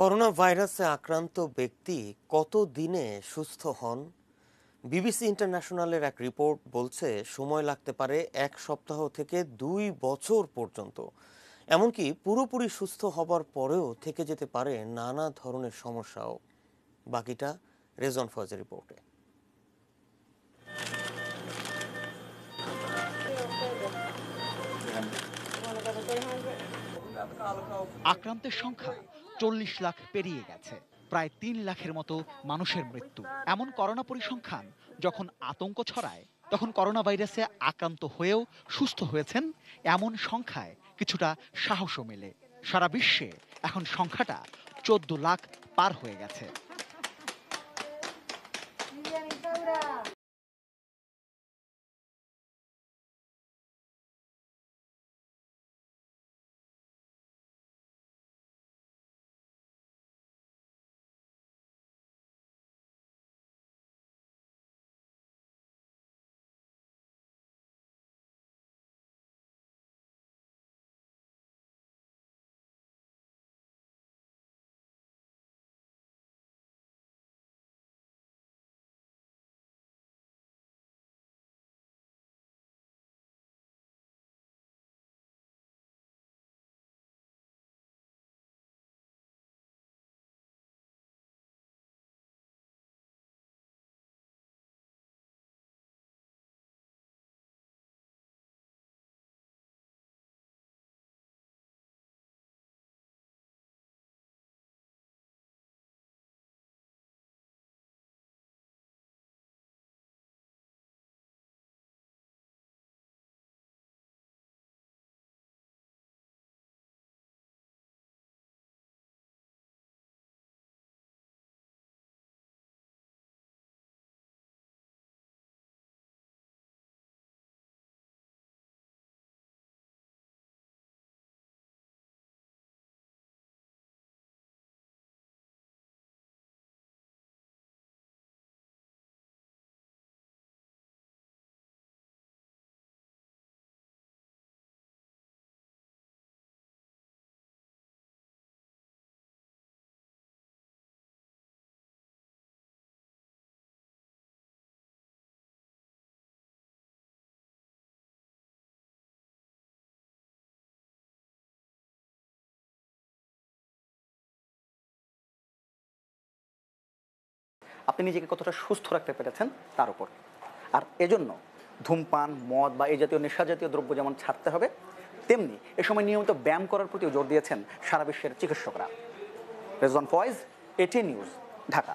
Corona ভাইরাসে আক্রান্ত ব্যক্তি কত দিনে সুস্থ হন? বিবিসি ইন্টারন্যাশনালের এক রিপোর্ট বলছে সময় লাগতে পারে 1 সপ্তাহ থেকে 2 বছর পর্যন্ত। এমনকি পুরোপুরি সুস্থ হবার পরেও থেকে যেতে পারে নানা ধরনের সমস্যাও। বাকিটা রেজন ফয়েজের রিপোর্টে। আক্রান্তের সংখ্যা ৪০ লাখ পেরিয়ে গেছে। প্রায় ৩ লাখের মতো মানুষের মৃত্যু। এমন করোনা পরিসংখ্যান যখন আতঙ্ক ছড়ায়, তখন করোনা ভাইরাসে আক্রান্ত হয়েও সুস্থ হয়েছেন এমন সংখ্যায় কিছুটা সাহসও মেলে। সারা বিশ্বে এখন সংখ্যাটা ১৪ লাখ পার হয়ে গেছে। আপনি নিজেকে কতটা সুস্থ রাখতে পেরেছেন তার উপর। আর এজন্য ধূমপান, মদ বা এই জাতীয় নেশা জাতীয় দ্রব্য যেমন ছাড়তে হবে, তেমনি এ সময় নিয়মিত ব্যায়াম করার প্রতিও জোর দিয়েছেন সারা বিশ্বের চিকিৎসকরা। Rezwan Foyez, ATN news, Dhaka.